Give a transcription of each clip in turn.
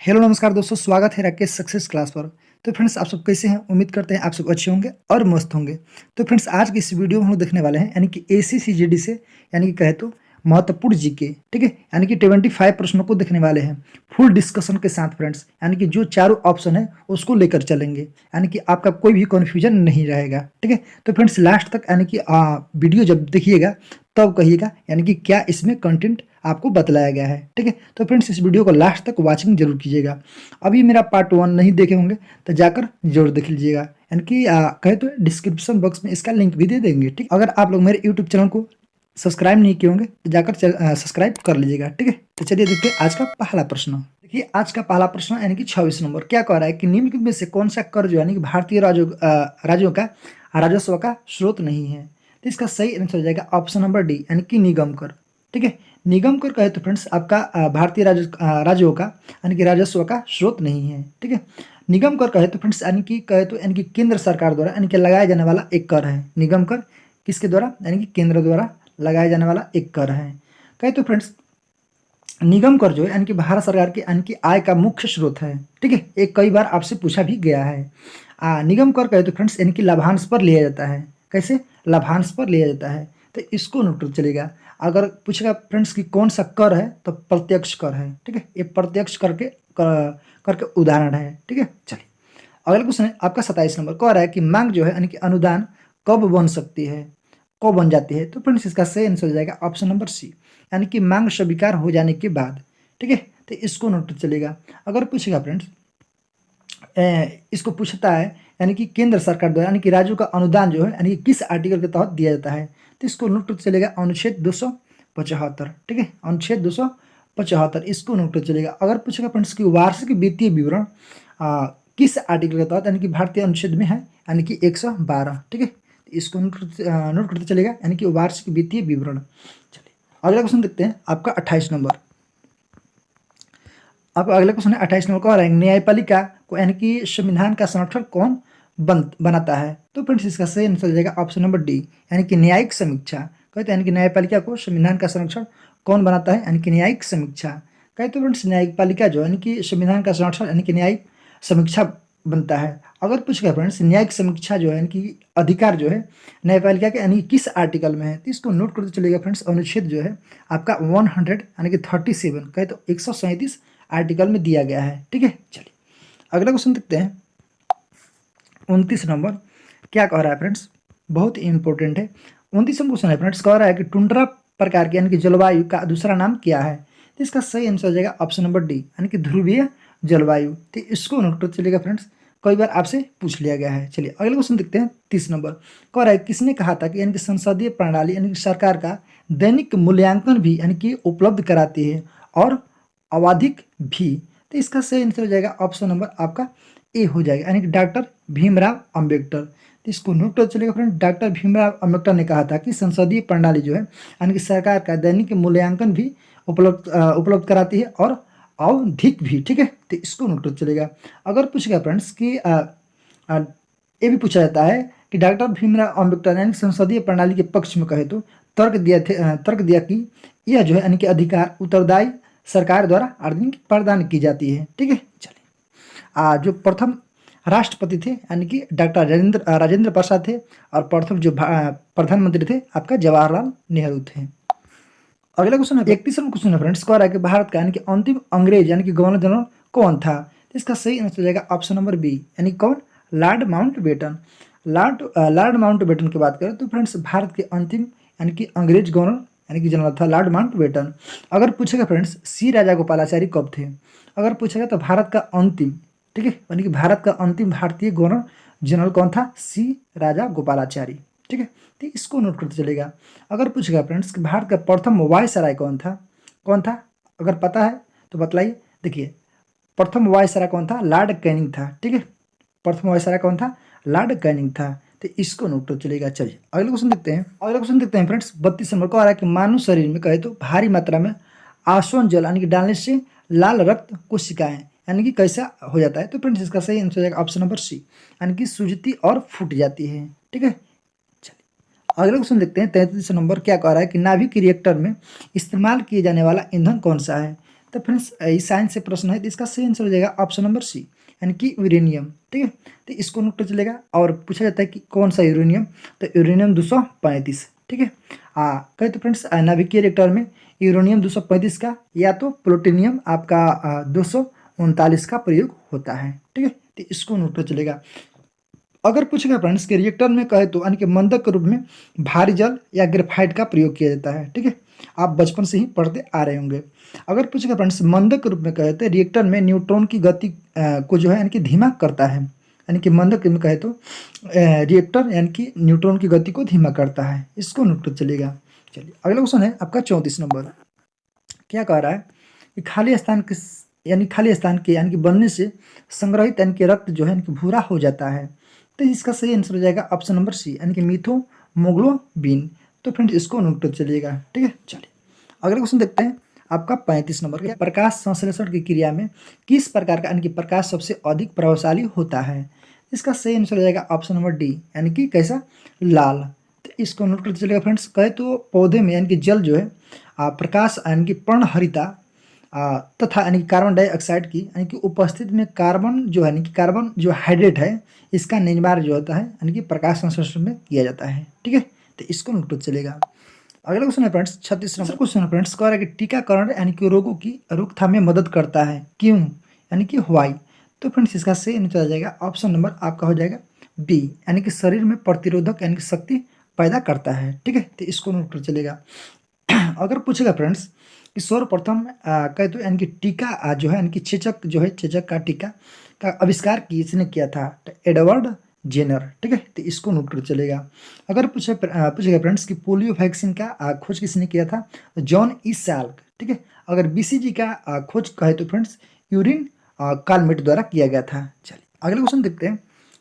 Hello नमस्कार दोस्तों, स्वागत है राकेश सक्सेस क्लास पर। तो फ्रेंड्स, आप सब कैसे हैं? उम्मीद करते हैं आप सब अच्छे होंगे और मस्त होंगे। तो फ्रेंड्स, आज की इस वीडियो में हम लोग देखने वाले हैं यानी कि एसीसीजीडी से यानी कि कहे तो महत्वपूर्ण जीके, ठीक है, यानी कि 25 प्रश्नों को देखने वाले हैं फुल डिस्कशन के साथ फ्रेंड्स। यानी कि जो चारों ऑप्शन है उसको लेकर चलेंगे, यानी कि आपका कोई भी कन्फ्यूजन नहीं रहेगा, ठीक है। तो फ्रेंड्स, लास्ट तक यानी कि वीडियो जब देखिएगा तब कहिएगा यानी कि क्या इसमें कंटेंट आपको बतलाया गया है, ठीक है। तो फ्रेंड्स, इस वीडियो को लास्ट तक वॉचिंग जरूर कीजिएगा। अभी मेरा पार्ट 1 नहीं देखे होंगे तो जाकर जरूर देख लीजिएगा, यानी कि कहे तो डिस्क्रिप्शन बॉक्स में इसका लिंक भी दे देंगे, ठीक। अगर आप लोग मेरे यूट्यूब चैनल को सब्सक्राइब नहीं किए होंगे तो जाकर सब्सक्राइब कर लीजिएगा, ठीक है। तो चलिए देखते हैं आज का पहला प्रश्न। देखिए, आज का पहला प्रश्न यानी कि 26 नंबर क्या कह रहा है कि निम्नलिखित में से कौन सा कर जो यानी कि भारतीय राज्यों का राजस्व का स्रोत नहीं है। तो इसका सही आंसर हो जाएगा ऑप्शन नंबर डी, यानी कि निगम कर, ठीक है। निगम कर कहे तो फ्रेंड्स आपका भारतीय राज्यों का यानी कि राजस्व का स्रोत नहीं है, ठीक है। निगम कर कहे तो फ्रेंड्स यानी कि कहे तो यानी कि केंद्र सरकार द्वारा यानी कि लगाया जाने वाला एक कर है। निगम कर किसके द्वारा? यानी कि केंद्र द्वारा लगाया जाने वाला एक कर है। कहे तो फ्रेंड्स, निगम कर जो है यानी कि भारत सरकार के यानी कि आय का मुख्य स्रोत है, ठीक है। एक कई बार आपसे पूछा भी गया है। निगम कर कहे तो फ्रेंड्स यानी कि लाभांश पर लिया जाता है। कैसे? लाभांश पर लिया जाता है। तो इसको नोट चलेगा। अगर पूछेगा फ्रेंड्स कि कौन सा कर है तो प्रत्यक्ष कर है, ठीक है। ये प्रत्यक्ष करके उदाहरण है, ठीक है। चलिए अगला क्वेश्चन है आपका 27 नंबर। कह रहा है कि मांग जो है यानी कि अनुदान कब बन सकती है, कब बन जाती है। तो फ्रेंड्स, इसका सही आंसर हो जाएगा ऑप्शन नंबर सी, यानी कि मांग स्वीकार हो जाने के बाद, ठीक है। तो इसको नोट चलेगा। अगर पूछेगा फ्रेंड्स, इसको पूछता है यानी कि केंद्र सरकार द्वारा यानी कि राज्यों का अनुदान जो है यानी कि किस आर्टिकल के तहत दिया जाता है। तो इसको नोट चलेगा अनुच्छेद 275, ठीक है। अनुच्छेद 275 इसको नोट चलेगा। अगर पूछेगा फ्रेंड्स की वार्षिक वित्तीय विवरण किस आर्टिकल के तहत यानी कि भारतीय अनुच्छेद में है यानी कि 112, ठीक है। इसको नोट करते चलेगा यानी कि वार्षिक वित्तीय विवरण। चलिए अगला क्वेश्चन देखते हैं आपका 28 नंबर। अब अगला क्वेश्चन है 28 नंबर का, न्यायपालिका को यानी कि संविधान का संरक्षण कौन बनाता है। तो फ्रेंड्स, इसका सही आंसर हो जाएगा ऑप्शन नंबर डी, यानी कि न्यायिक समीक्षा। कहते हैं यानी कि न्यायपालिका को संविधान का संरक्षण कौन बनाता है, यानी कि न्यायिक समीक्षा। कहते हैं फ्रेंड्स, न्यायपालिका जो यानी कि संविधान का संरक्षण यानी कि न्यायिक समीक्षा बनता है। अगर पूछेगा फ्रेंड्स न्यायिक समीक्षा जो है यानी कि अधिकार जो है न्यायपालिका के यानी किस आर्टिकल में है, तो इसको नोट करते चलेगा फ्रेंड्स। अनुच्छेद जो है आपका 100 यानी कि 37 कहे तो 137 आर्टिकल में दिया गया है, ठीक है। चलिए अगला क्वेश्चन देखते हैं 29 नंबर। क्या कह रहा है फ्रेंड्स, बहुत ही इंपॉर्टेंट है। 29 क्वेश्चन है फ्रेंड्स, कह रहा है कि टुंड्रा प्रकार की यानी कि जलवायु का दूसरा नाम क्या है। तो इसका सही आंसर हो जाएगा ऑप्शन नंबर डी, यानी कि ध्रुवीय जलवायु। तो इसको नोट करते चलेगा फ्रेंड्स, कई बार आपसे पूछ लिया गया है। चलिए अगले क्वेश्चन देखते हैं 30 नंबर। कह रहा है किसने कहा था कि यानी कि संसदीय प्रणाली यानी कि सरकार का दैनिक मूल्यांकन भी यानी कि उपलब्ध कराती है और आवधिक भी। तो इसका सही आंसर हो जाएगा ऑप्शन नंबर आपका ए हो जाएगा, यानी कि डॉक्टर भीमराव अंबेडकर। तो इसको नोट कर चलेगा फ्रेंड, डॉक्टर भीमराव अंबेडकर ने कहा था कि संसदीय प्रणाली जो है यानी कि सरकार का दैनिक मूल्यांकन भी उपलब्ध कराती है और आवधिक भी, ठीक है। तो इसको नोट कर चलेगा। अगर पूछेगा फ्रेंड्स कि ये भी पूछा जाता है कि डॉक्टर भीमराव अंबेडकर यानी संसदीय प्रणाली के पक्ष में कहे तो तर्क दिया कि यह जो है यानी कि अधिकार उत्तरदायी सरकार द्वारा प्रदान की जाती है, ठीक है। चलिए जो प्रथम राष्ट्रपति थे यानी कि डॉक्टर राजेंद्र प्रसाद थे और प्रथम जो प्रधानमंत्री थे आपका जवाहरलाल नेहरू थे। अगला क्वेश्चन है 31वां क्वेश्चन है फ्रेंड्स, कह रहा है कि भारत का यानी कि अंतिम अंग्रेज यानी कि गवर्नर जनरल कौन था। तो इसका सही आंसर हो जाएगा ऑप्शन नंबर बी, यानी कौन? Lord Mountbatten. लॉर्ड माउंटबेटन की बात करें तो फ्रेंड्स भारत के अंतिम यानी कि अंग्रेज गवर्नर यानी कि जनरल था लॉर्ड माउंटबेटन। अगर पूछेगा फ्रेंड्स सी राजा गोपालाचारी कब थे, अगर पूछेगा तो भारत का अंतिम, ठीक है, यानी कि भारत का अंतिम भारतीय गवर्नर जनरल कौन था? सी राजा गोपालाचारी, ठीक है। तो इसको नोट करते चलेगा। अगर पूछेगा फ्रेंड्स कि भारत का प्रथम वायसराय कौन था, अगर पता है तो बतलाइए। देखिए प्रथम वायसराय कौन था? लॉर्ड कैनिंग था, ठीक है। प्रथम वायसराय कौन था? लॉर्ड कैनिंग था। तो इसको नोट कर चलेगा। चलिए अगला क्वेश्चन देखते हैं फ्रेंड्स 32 नंबर को आ रहा है कि मानव शरीर में कहे तो भारी मात्रा में आसवन जल यानी कि डालने से लाल रक्त कोशिकाएं यानी कि कैसा हो जाता है। तो फ्रेंड्स इसका सही आंसर हो जाएगा ऑप्शन नंबर सी, यानी कि सूजती और फूट जाती है, ठीक है। चलिए अगला क्वेश्चन देखते हैं 33 नंबर। क्या कह रहा है कि नाभिक रिएक्टर में इस्तेमाल किए जाने वाला ईंधन कौन सा है। तो फ्रेंड्स इस साइंस से प्रश्न है तो इसका सही आंसर हो जाएगा ऑप्शन नंबर सी, यानी कि यूरेनियम। ठीक है, तो इसको नोट चलेगा। और पूछा जाता है कि कौन सा यूरेनियम, तो यूरेनियम 235। ठीक है, कहे तो फ्रेंड्स नाभिकीय रिएक्टर में यूरेनियम 235 का या तो प्लूटोनियम आपका 239 का प्रयोग होता है। ठीक है, तो इसको नोट चलेगा। अगर पूछेगा फ्रेंड्स कि रिएक्टर में कहे तो यानी कि मंदक के रूप में भारी जल या ग्रेफाइट का प्रयोग किया जाता है। ठीक है, आप बचपन से ही पढ़ते आ रहे होंगे। अगर पूछेगा फ्रेंड्स मंदक के रूप में कहे तो रिएक्टर में न्यूट्रॉन की गति को जो है यानी कि धीमा करता है, यानी कि मंदक में कहे तो रिएक्टर यानी कि न्यूट्रॉन की गति को धीमा करता है। इसको नोट चलेगा। चलिए अगला क्वेश्चन है आपका 34 नंबर। क्या कह रहा है कि खाली स्थान के यानी कि बनने से संग्रहित यानी कि रक्त जो है यानी कि भूरा हो जाता है। तो इसका सही आंसर हो जाएगा ऑप्शन नंबर सी, यानी कि मीथोमोग्लोबिन। तो फ्रेंड्स इसको नोट चलिएगा। ठीक है, चलिए अगला क्वेश्चन देखते हैं आपका 35 नंबर का। प्रकाश संश्लेषण की क्रिया में किस प्रकार का यानी कि प्रकाश सबसे अधिक प्रभावशाली होता है? इसका सही आंसर हो जाएगा ऑप्शन नंबर डी, यानी कि कैसा, लाल। तो इसको नोट करते चलेगा फ्रेंड्स। कहे तो पौधे में यानी कि जल जो है प्रकाश यानी कि पर्णहरिता तथा यानी कि कार्बन डाइऑक्साइड की यानी कि उपस्थिति में कार्बन जो है यानी कि कार्बन जो हाइड्रेट है इसका निर्माण जो होता है यानी कि प्रकाश संश्लेषण में किया जाता है। ठीक है, तो इसको नोट चलेगा। अगला क्वेश्चन है फ्रेंड्स 36 नंबर क्वेश्चन है फ्रेंड्स। कह रहा है कि टीकाकरण यानी कि रोगों की रोकथाम में मदद करता है, क्यों, यानी कि व्हाई। तो फ्रेंड्स इसका सही आंसर आ जाएगा ऑप्शन नंबर आपका हो जाएगा बी, यानी कि शरीर में प्रतिरोधक यानी कि शक्ति पैदा करता है। ठीक है, तो इसको नोट चलेगा। अगर पूछेगा फ्रेंड्स कि सर्वप्रथम कहे तो यानी कि टीका जो है यानी कि चेचक जो है चेचक का टीका का आविष्कार किसने किया था? तो एडवर्ड जेनर। ठीक है, तो इसको नोट कर चलेगा। अगर पूछेगा फ्रेंड्स कि पोलियो वैक्सीन का खोज किसने किया था? तो जॉन ई सैल्क। ठीक है, अगर बीसीजी का खोज कहे तो फ्रेंड्स यूरिन कालमेट द्वारा किया गया था। चलिए अगला क्वेश्चन देखते हैं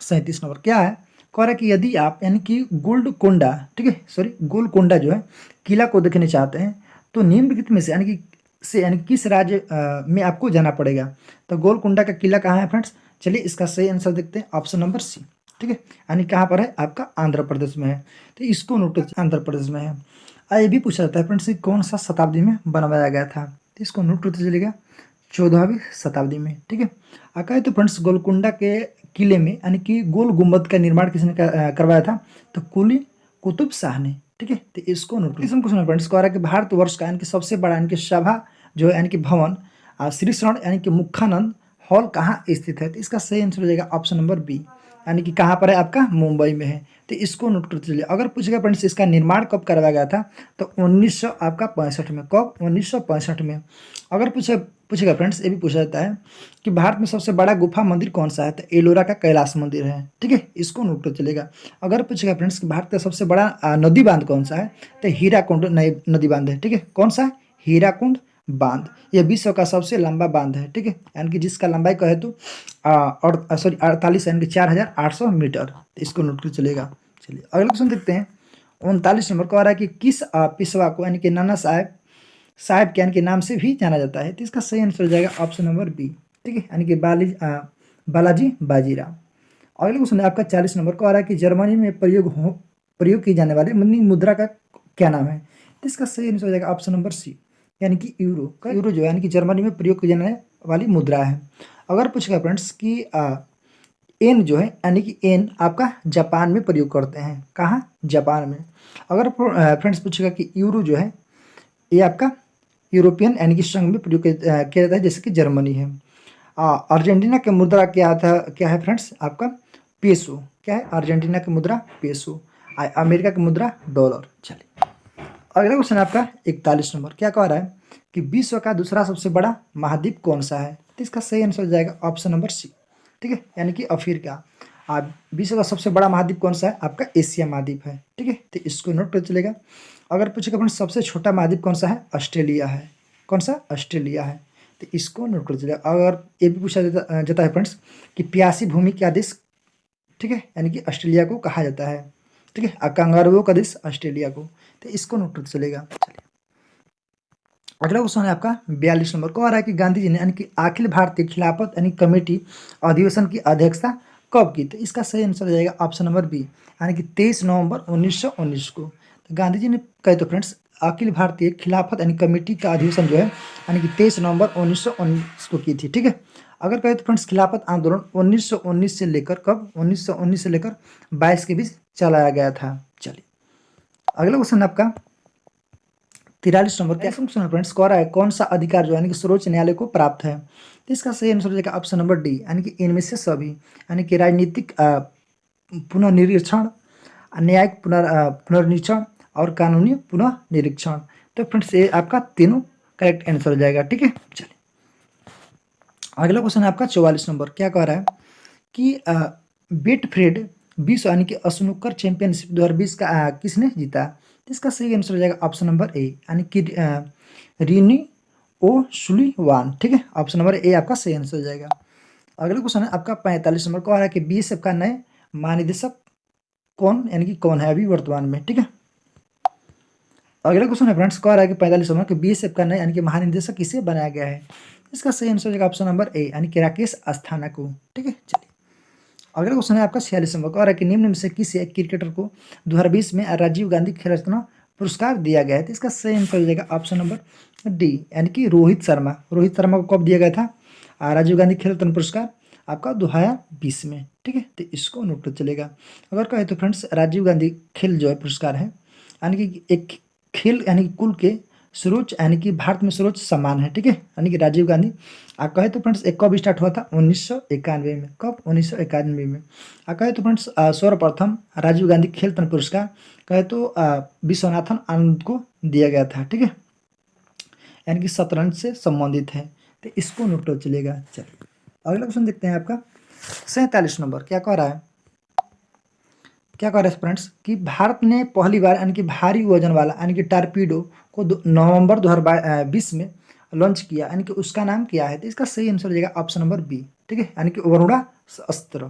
37 नंबर। क्या है, कह रहा है कि यदि आप यानी कि गोलकोंडा, ठीक है सॉरी गोलकोंडा जो है किला को देखने चाहते हैं तो निम्नलिखित में से यानी कि किस राज्य में आपको जाना पड़ेगा? तो गोलकोंडा का किला कहाँ है फ्रेंड्स? चलिए इसका सही आंसर देखते हैं ऑप्शन नंबर सी। ठीक है, यानी कहाँ पर है आपका आंध्र प्रदेश में है। तो इसको नोट आंध्र प्रदेश में है। ये भी पूछा जाता है फ्रेंड्स कौन सा शताब्दी में बनवाया गया था? तो इसको नोट होते चलेगा 14वीं शताब्दी में। ठीक है, कहे तो फ्रेंड्स गोलकोंडा के किले में यानी कि गोल गुंबद का निर्माण किसने करवाया था? तो कुली कुतुब शाह ने। ठीक है, तो इसको नोट क्वेश्चन फ्रेंड्स कह रहा है कि भारतवर्ष का यानी कि सबसे बड़ा यानी कि सभा जो है यानी कि भवन श्री शरण यानी कि मुखानंद हॉल कहाँ स्थित है? तो इसका सही आंसर हो जाएगा ऑप्शन नंबर बी, यानी कि कहाँ पर है आपका मुंबई में है। तो इसको नोट करते चलिए। अगर पूछेगा फ्रेंड्स इसका निर्माण कब करवाया गया था? तो 1965 में। कब? 1965 में। अगर पूछेगा फ्रेंड्स ये भी पूछा जाता है कि भारत में सबसे बड़ा गुफा मंदिर कौन सा है? तो एलोरा का कैलाश मंदिर है। ठीक है, इसको नोट कर चलेगा। अगर पूछेगा फ्रेंड्स कि भारत का सबसे बड़ा नदी बांध कौन सा है? तो हीराकुंड नदी बांध है। ठीक है, कौन सा है? हीराकुंड बांध। यह विश्व का सबसे लंबा बांध है। ठीक है, यानी कि जिसका लंबाई कहे तो 48 यानी कि 4800 मीटर। इसको नोट कर चलेगा। चलिए अगला क्वेश्चन देखते हैं 39 नंबर को। आ रहा है कि किस पेशवा को यानी कि नाना साहब के यानी के नाम से भी जाना जाता है? तो इसका सही आंसर हो जाएगा ऑप्शन नंबर बी। ठीक है, यानी कि बालाजी बाजीराव। अगला क्वेश्चन है आपका 40 नंबर को। आ रहा है कि जर्मनी में प्रयोग की जाने वाले मनी मुद्रा का क्या नाम है? तो इसका सही आंसर हो जाएगा ऑप्शन नंबर सी, यानी कि यूरो। यूरो जो है यानी कि जर्मनी में प्रयोग की जाने वाली मुद्रा है। अगर पूछेगा फ्रेंड्स कि एन जो है यानी कि एन आपका जापान में प्रयोग करते हैं। कहाँ? जापान में। अगर फ्रेंड्स पूछेगा कि यूरो जो है ये आपका यूरोपियन यानी कि संघ में प्रयोग किया जाता है, जैसे कि जर्मनी है। अर्जेंटीना की मुद्रा क्या है फ्रेंड्स आपका? पेसो। क्या है? अर्जेंटीना की मुद्रा पेसो। अमेरिका की मुद्रा डॉलर। चलिए अगला क्वेश्चन आपका 41 नंबर। क्या कह रहा है कि विश्व का दूसरा सबसे बड़ा महाद्वीप कौन सा है? तो इसका सही आंसर हो जाएगा ऑप्शन नंबर सी। ठीक है, यानी कि अफ्रीका। विश्व का सबसे बड़ा महाद्वीप कौन सा है? आपका एशिया महाद्वीप है। ठीक है, तो इसको नोट कर चलेगा। अगर पूछेगा फ्रेंड्स सबसे छोटा महाद्वीप कौन सा है? ऑस्ट्रेलिया है। कौन सा? ऑस्ट्रेलिया है। तो इसको नोट कर चलेगा। अगर ये भी पूछा जाता है फ्रेंड्स कि प्यासी भूमि का देश, ठीक है, यानी कि ऑस्ट्रेलिया को कहा जाता है। ठीक है, कंगारुओं का देश ऑस्ट्रेलिया को। तो इसको नोट कर चलेगा। चलिए अगला क्वेश्चन है आपका 42 नंबर को। आ रहा है कि गांधी जी ने यानी कि अखिल भारतीय खिलाफत यानी कमेटी अधिवेशन की अध्यक्षता कब की? तो इसका सही आंसर हो जाएगा ऑप्शन नंबर बी, यानी कि 23 नवंबर 1919 को। तो गांधी जी ने कहे तो फ्रेंड्स अखिल भारतीय खिलाफत यानी कमेटी का अधिवेशन जो है यानी कि 23 नवंबर 1919 को की थी। ठीक है, अगर कहें तो फ्रेंड्स खिलाफत आंदोलन 1919 से लेकर कब 1919 से लेकर 22 के बीच चलाया गया था। चलिए अगला क्वेश्चन आपका 43 नंबर क्या क्वेश्चन है फ्रेंड्स, कह रहा है कौन सा अधिकार जो है कि सर्वोच्च न्यायालय को प्राप्त है। तो इसका सही आंसर हो जाएगा ऑप्शन नंबर डी, यानी कि इनमें से सभी, यानी कि राजनीतिक पुनर्निरीक्षण, न्यायिक पुनर्निरीक्षण और कानूनी पुनर्निरीक्षण। तो फ्रेंड्स ये आपका तीनों करेक्ट आंसर हो जाएगा। ठीक है, चलिए अगला क्वेश्चन है आपका 44 नंबर, क्या कह रहा है कि बेटफ्रेड विश्व यानी कि स्नूकर चैंपियनशिप 2020 का किसने जीता। तो इसका सही आंसर हो जाएगा ऑप्शन नंबर ए, यानी कि रिनी ओ सुलीवान। ठीक है, ऑप्शन नंबर ए आपका सही आंसर हो जाएगा। अगला क्वेश्चन है आपका 45 नंबर, कह रहा है कि बीएसएफ का नए महानिदेशक कौन यानी कि कौन है अभी वर्तमान में। ठीक है, अगला क्वेश्चन है फ्रेंड्स, कह रहा है कि 45 नंबर कि बीएसएफ का नए यानी कि महानिदेशक किसे बनाया गया है। इसका सही आंसर हो जाएगा ऑप्शन नंबर ए, यानी कि राकेश अस्थाना को। ठीक है, चलिए अगला क्वेश्चन है आपका 46 नंबर, कह रहा है कि निम्न में से किस एक क्रिकेटर को 2020 में राजीव गांधी खेल रत्न पुरस्कार दिया गया है। तो इसका सही आंसर हो जाएगा ऑप्शन नंबर डी, यानी कि रोहित शर्मा। रोहित शर्मा को कब दिया गया था राजीव गांधी खेल रत्न पुरस्कार आपका 2020 में। ठीक है, तो इसको नोट चलेगा। अगर कहे तो फ्रेंड्स राजीव गांधी खेल जो है पुरस्कार है यानी कि एक खेल यानी कि कुल के सर्वोच्च यानी कि भारत में सर्वोच्च सम्मान है। ठीक है, यानी कि राजीव गांधी कहे तो फ्रेंड्स एक कब स्टार्ट हुआ था 1991 में। कब 1991 में। कहे तो फ्रेंड्स सर्वप्रथम राजीव गांधी खेल रत्न पुरस्कार कहे तो विश्वनाथन आनंद को दिया गया था। ठीक है, यानी कि शतरंज से संबंधित है, तो इसको नोट चलेगा। चलिए अगला क्वेश्चन देखते हैं आपका 47 नंबर, क्या कह रहा है फ्रेंड्स कि भारत ने पहली बार यानी कि भारी वजन वाला यानी कि टारपीडो को नवंबर 2020 में लॉन्च किया, यानी कि उसका नाम क्या है। तो इसका सही आंसर हो जाएगा ऑप्शन नंबर बी। ठीक है, यानी कि वरुणा अस्त्र।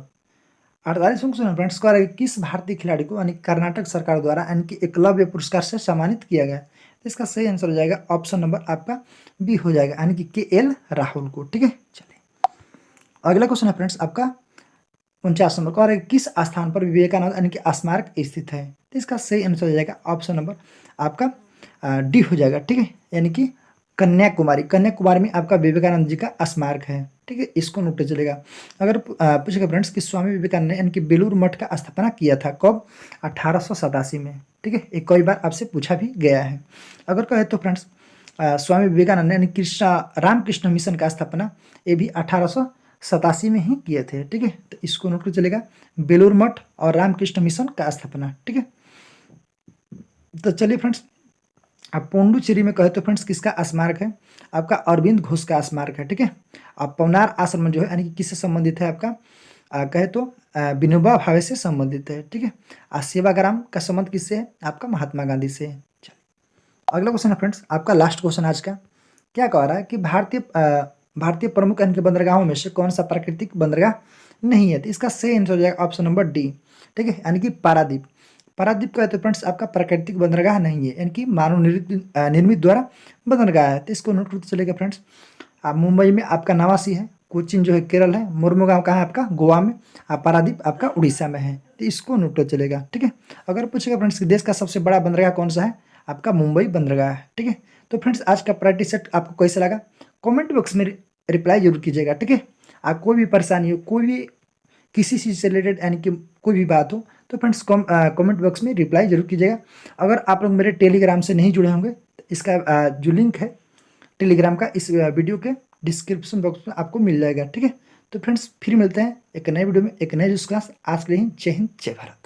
48वां क्वेश्चन फ्रेंड्स कह रहा है किस भारतीय खिलाड़ी को यानी कर्नाटक सरकार द्वारा यानी कि एकलव्य पुरस्कार से सम्मानित किया गया। तो इसका सही आंसर हो जाएगा ऑप्शन नंबर आपका बी हो जाएगा, यानी कि KL राहुल को। ठीक है, चलिए अगला क्वेश्चन है फ्रेंड्स आपका 49 नंबर, कह रहे किस स्थान पर विवेकानंद यानी कि स्मारक स्थित है। तो इसका सही आंसर हो जाएगा ऑप्शन नंबर आपका डी हो जाएगा। ठीक है, यानी कि कन्याकुमारी में आपका विवेकानंद जी का स्मारक है। ठीक है, इसको नोट चलेगा। अगर पूछेगा फ्रेंड्स कि स्वामी विवेकानंद ने यानी कि बेलूर मठ का स्थापना किया था कब 1887 में। ठीक है, एक कई बार आपसे पूछा भी गया है। अगर कहे तो फ्रेंड्स स्वामी विवेकानंद ने यानी रामकृष्ण मिशन का स्थापना ये भी 1887 में ही किए थे। ठीक है, तो इसको नोट कर चलेगा, बेलूर मठ और रामकृष्ण मिशन का स्थापना। ठीक है, तो चलिए फ्रेंड्स अब पोंडुचेरी में कहे तो फ्रेंड्स किसका स्मारक है आपका अरविंद घोष का स्मारक है। ठीक है, अब पवनार आश्रम जो है यानी कि किससे संबंधित है आपका कहे तो विनोबा भावे से संबंधित है। ठीक है, सेवाग्राम का संबंध किससे है आपका महात्मा गांधी से। चलिए अगला क्वेश्चन है फ्रेंड्स आपका लास्ट क्वेश्चन आज का, क्या कह रहा है कि भारतीय प्रमुख यानी कि बंदरगाहों में से कौन सा प्राकृतिक बंदरगाह नहीं है। तो इसका सही आंसर हो जाएगा ऑप्शन नंबर डी। ठीक है, यानी कि पारादीप। पारादीप का तो फ्रेंड्स आपका प्राकृतिक बंदरगाह नहीं है, यानी कि मानव निर्मित द्वारा बंदरगाह है। तो इसको नोट करते चलेगा फ्रेंड्स। मुंबई में आपका नवासी है, कोचिन जो है केरल है, मोरमुगांव कहाँ है आपका गोवा में, पारादीप आपका उड़ीसा में है। तो इसको नोट कर चलेगा। ठीक है, अगर पूछेगा फ्रेंड्स कि देश का सबसे बड़ा बंदरगाह कौन सा है आपका मुंबई बंदरगाह है। ठीक है, तो फ्रेंड्स आज का प्रैक्टिस सेट आपको कैसा लगा कमेंट बॉक्स में रिप्लाई जरूर कीजिएगा। ठीक है, आप कोई भी परेशानी हो, कोई भी किसी चीज़ से रिलेटेड यानी कि कोई भी बात हो तो फ्रेंड्स कमेंट बॉक्स में रिप्लाई जरूर कीजिएगा। अगर आप लोग मेरे टेलीग्राम से नहीं जुड़े होंगे तो इसका जो लिंक है टेलीग्राम का इस वीडियो के डिस्क्रिप्शन बॉक्स में आपको मिल जाएगा। ठीक है, तो फ्रेंड्स फिर मिलते हैं एक नए वीडियो में एक नए क्लास। आज के लिए जय हिंद जय भारत।